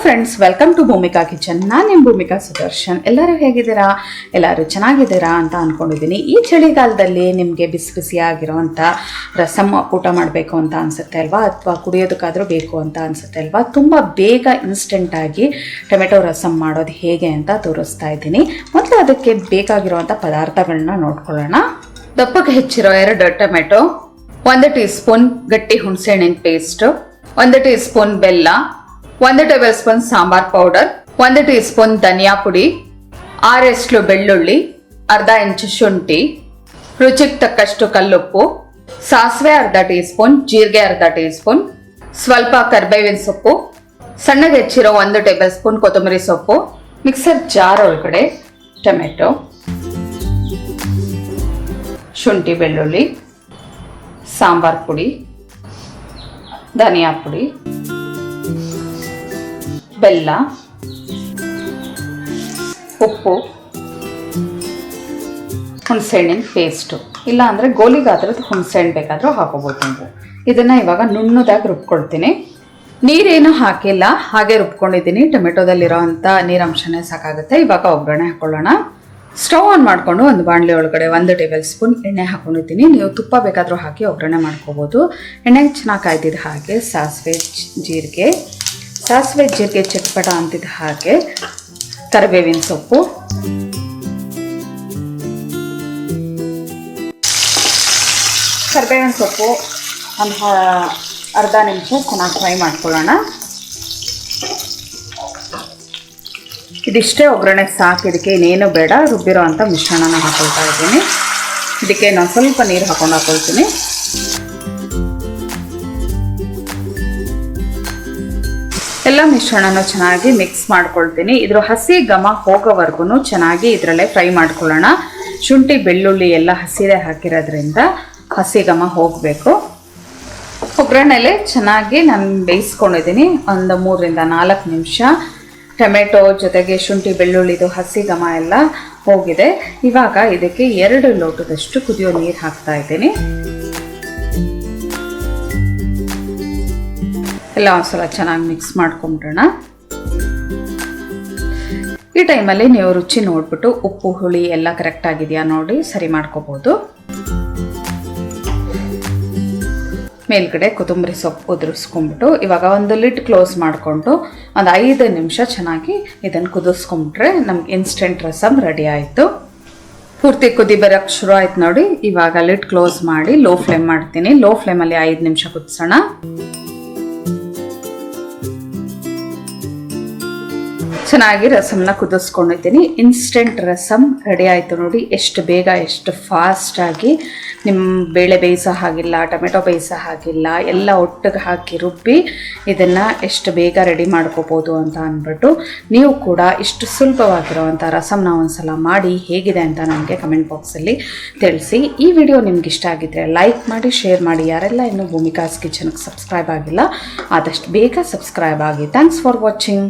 Friends, welcome to Bhoomika kitchen. ನಾನು ನಿಮ್ಮ ಭೂಮಿಕಾ ಸುದರ್ಶನ್. ಎಲ್ಲರೂ ಹೇಗಿದ್ದೀರಾ? ಎಲ್ಲರೂ ಚೆನ್ನಾಗಿದ್ದೀರಾ ಅಂತ ಅಂದ್ಕೊಂಡಿದ್ದೀನಿ. ಈ ಚಳಿಗಾಲದಲ್ಲಿ ನಿಮಗೆ ಬಿಸಿ ಬಿಸಿಯಾಗಿರೋವಂಥ ರಸಮ್ ಊಟ ಮಾಡಬೇಕು ಅಂತ ಅನಿಸುತ್ತೆ ಅಲ್ವಾ, ಅಥವಾ ಕುಡಿಯೋದಕ್ಕಾದರೂ ಬೇಕು ಅಂತ ಅನಿಸುತ್ತೆ ಅಲ್ವಾ. ತುಂಬ ಬೇಗ ಇನ್ಸ್ಟೆಂಟಾಗಿ ಟೊಮೆಟೊ ರಸಮ್ ಮಾಡೋದು ಹೇಗೆ ಅಂತ ತೋರಿಸ್ತಾ ಇದ್ದೀನಿ. ಮೊದಲು ಅದಕ್ಕೆ ಬೇಕಾಗಿರುವಂಥ ಪದಾರ್ಥಗಳನ್ನ ನೋಡ್ಕೊಳ್ಳೋಣ. ದಪ್ಪಕ್ಕೆ ಹೆಚ್ಚಿರೋ 2 ಟೊಮೆಟೊ, 1 ಟೀ ಸ್ಪೂನ್ ಗಟ್ಟಿ ಹುಣಸೆಹಣ್ಣಿನ ಪೇಸ್ಟು, 1 ಟೀ ಸ್ಪೂನ್ ಬೆಲ್ಲ, 1 tablespoon sambar powder, 1 teaspoon ಧನಿಯಾ ಪುಡಿ, 6 ಎಸ್ಲು ಬೆಳ್ಳುಳ್ಳಿ, ಅರ್ಧ ಇಂಚು ಶುಂಠಿ, ರುಚಿಗೆ ತಕ್ಕಷ್ಟು ಕಲ್ಲುಪ್ಪು, ಸಾಸಿವೆ ಅರ್ಧ ಟೀ ಸ್ಪೂನ್, ಜೀರಿಗೆ ಅರ್ಧ ಟೀ ಸ್ಪೂನ್, ಸ್ವಲ್ಪ ಕರಿಬೇವಿನ ಸೊಪ್ಪು, ಸಣ್ಣಗೆ ಹೆಚ್ಚಿರೋ 1 ಟೇಬಲ್ ಸ್ಪೂನ್ ಕೊತ್ತಂಬರಿ ಸೊಪ್ಪು. ಮಿಕ್ಸರ್ ಜಾರ್ ಒಳಗಡೆ ಟೊಮೆಟೊ, ಶುಂಠಿ ಬೆಳ್ಳುಳ್ಳಿ, ಸಾಂಬಾರ್ ಪುಡಿ, ಧನಿಯಾ ಪುಡಿ, ಬೆಲ್ಲ, ಉಪ್ಪು, ಹುಣಸೆಹಣ್ಣಿನ ಪೇಸ್ಟು, ಇಲ್ಲ ಅಂದರೆ ಗೋಲಿಗಾದ್ರೂ ಹುಣಸೆಹಣ್ಣು ಬೇಕಾದರೂ ಹಾಕೋಬೋದು ನೀವು. ಇದನ್ನು ಇವಾಗ ನುಣ್ಣದಾಗಿ ರುಬ್ಕೊಳ್ತೀನಿ. ನೀರೇನು ಹಾಕಿಲ್ಲ, ಹಾಗೆ ರುಬ್ಕೊಂಡಿದ್ದೀನಿ. ಟೊಮೆಟೊದಲ್ಲಿರೋ ಅಂಥ ನೀರಂಶನೇ ಸಾಕಾಗುತ್ತೆ. ಇವಾಗ ಒಗ್ಗರಣೆ ಹಾಕೊಳ್ಳೋಣ. ಸ್ಟವ್ ಆನ್ ಮಾಡಿಕೊಂಡು ಒಂದು ಬಾಣಲೆ ಒಳಗಡೆ 1 ಟೇಬಲ್ ಸ್ಪೂನ್ ಎಣ್ಣೆ ಹಾಕೊಂಡಿದ್ದೀನಿ. ನೀವು ತುಪ್ಪ ಬೇಕಾದರೂ ಹಾಕಿ ಒಗ್ಗರಣೆ ಮಾಡ್ಕೋಬೋದು. ಎಣ್ಣೆಗೆ ಚೆನ್ನಾಗಿ ಕಾಯ್ದಿದ್ದ ಹಾಗೆ ಸಾಸಿವೆ ಜೀರಿಗೆ ಚಟ್ಪಟ ಅಂತಿದ್ದ ಹಾಗೆ ಕರಿಬೇವಿನ ಸೊಪ್ಪು, ಒಂದು ಅರ್ಧ ನಿಮಿಷ ಚೆನ್ನಾಗಿ ಫ್ರೈ ಮಾಡ್ಕೊಳ್ಳೋಣ. ಇದಿಷ್ಟೇ ಒಗ್ಗರಣೆ ಸಾಕು. ಇದಕ್ಕೆ ಇನ್ನೇನು ಬೇಡ. ರುಬ್ಬಿರೋ ಅಂಥ ಮಿಶ್ರಣನ ಹಾಕೊಳ್ತಾ ಇದ್ದೀನಿ. ಇದಕ್ಕೆ ನಾನು ಸ್ವಲ್ಪ ನೀರು ಹಾಕೊಂಡು ಹಾಕೊಳ್ತೀನಿ. ಎಲ್ಲ ಮಿಶ್ರಣನೂ ಚೆನ್ನಾಗಿ ಮಿಕ್ಸ್ ಮಾಡ್ಕೊಳ್ತೀನಿ. ಇದ್ರ ಹಸಿ ಘಮ ಹೋಗೋವರೆಗೂ ಚೆನ್ನಾಗಿ ಇದರಲ್ಲೇ ಫ್ರೈ ಮಾಡ್ಕೊಳ್ಳೋಣ. ಶುಂಠಿ ಬೆಳ್ಳುಳ್ಳಿ ಎಲ್ಲ ಹಸಿದೇ ಹಾಕಿರೋದ್ರಿಂದ ಹಸಿ ಘಮ ಹೋಗಬೇಕು. ಒಗ್ಗರಣೆಲೆ ಚೆನ್ನಾಗಿ ನಾನು ಬೇಯಿಸ್ಕೊಂಡಿದ್ದೀನಿ. ಒಂದು 3 ರಿಂದ 4 ನಿಮಿಷ ಟೊಮೆಟೊ ಜೊತೆಗೆ ಶುಂಠಿ ಬೆಳ್ಳುಳ್ಳಿದು ಹಸಿ ಘಮ ಎಲ್ಲ ಹೋಗಿದೆ. ಇವಾಗ ಇದಕ್ಕೆ 2 ಲೋಟದಷ್ಟು ಕುದಿಯೋ ನೀರು ಹಾಕ್ತಾ ಇದ್ದೀನಿ. ಎಲ್ಲ ಒಂದ್ಸಲ ಚೆನ್ನಾಗಿ ಮಿಕ್ಸ್ ಮಾಡ್ಕೊಂಬಿಡೋಣ. ಈ ಟೈಮಲ್ಲಿ ನೀವು ರುಚಿ ನೋಡ್ಬಿಟ್ಟು ಉಪ್ಪು ಹುಳಿ ಎಲ್ಲ ಕರೆಕ್ಟ್ ಆಗಿದೆಯಾ ನೋಡಿ ಸರಿ ಮಾಡ್ಕೋಬೋದು. ಮೇಲ್ಗಡೆ ಕೊತ್ತಂಬರಿ ಸೊಪ್ಪು ಉದುರಿಸ್ಕೊಂಡ್ಬಿಟ್ಟು ಇವಾಗ ಒಂದು ಲಿಡ್ ಕ್ಲೋಸ್ ಮಾಡಿಕೊಂಡು ಒಂದು 5 ನಿಮಿಷ ಚೆನ್ನಾಗಿ ಇದನ್ನು ಕುದಿಸ್ಕೊಂಡ್ಬಿಟ್ರೆ ನಮ್ಗೆ ಇನ್ಸ್ಟೆಂಟ್ ರಸಮ್ ರೆಡಿ ಆಯಿತು. ಪೂರ್ತಿ ಕುದಿ ಬರೋಕ್ಕೆ ಶುರು ಆಯ್ತು ನೋಡಿ. ಇವಾಗ ಲಿಡ್ ಕ್ಲೋಸ್ ಮಾಡಿ ಲೋ ಫ್ಲೇಮ್ ಮಾಡ್ತೀನಿ. ಲೋ ಫ್ಲೇಮಲ್ಲಿ 5 ನಿಮಿಷ ಕುದಿಸೋಣ. ಚೆನ್ನಾಗಿ ರಸಮ್ನ ಕುದಿಸ್ಕೊಂಡಿದ್ದೀನಿ. ಇನ್ಸ್ಟೆಂಟ್ ರಸಮ್ ರೆಡಿ ಆಯಿತು ನೋಡಿ. ಎಷ್ಟು ಬೇಗ, ಎಷ್ಟು ಫಾಸ್ಟಾಗಿ. ನಿಮ್ಮ ಬೇಳೆ ಬೇಯಿಸೋ ಹಾಗಿಲ್ಲ, ಟೊಮೆಟೊ ಬೇಯಿಸೋ ಹಾಗಿಲ್ಲ, ಎಲ್ಲ ಒಟ್ಟಿಗೆ ಹಾಕಿ ರುಬ್ಬಿ ಇದನ್ನು ಎಷ್ಟು ಬೇಗ ರೆಡಿ ಮಾಡ್ಕೋಬೋದು ಅಂತ ಅಂದ್ಬಿಟ್ಟು ನೀವು ಕೂಡ ಇಷ್ಟು ಸುಲಭವಾಗಿರೋವಂಥ ರಸಮ್ನ ಒಂದ್ಸಲ ಮಾಡಿ ಹೇಗಿದೆ ಅಂತ ನನಗೆ ಕಮೆಂಟ್ ಬಾಕ್ಸಲ್ಲಿ ತಿಳಿಸಿ. ಈ ವಿಡಿಯೋ ನಿಮ್ಗೆ ಇಷ್ಟ ಆಗಿದ್ದರೆ ಲೈಕ್ ಮಾಡಿ, ಶೇರ್ ಮಾಡಿ. ಯಾರೆಲ್ಲ ಇನ್ನೂ ಭೂಮಿಕಾಸ್ ಕಿಚನ್ಗೆ ಸಬ್ಸ್ಕ್ರೈಬ್ ಆಗಿಲ್ಲ ಆದಷ್ಟು ಬೇಗ ಸಬ್ಸ್ಕ್ರೈಬ್ ಆಗಿ. Thanks for watching.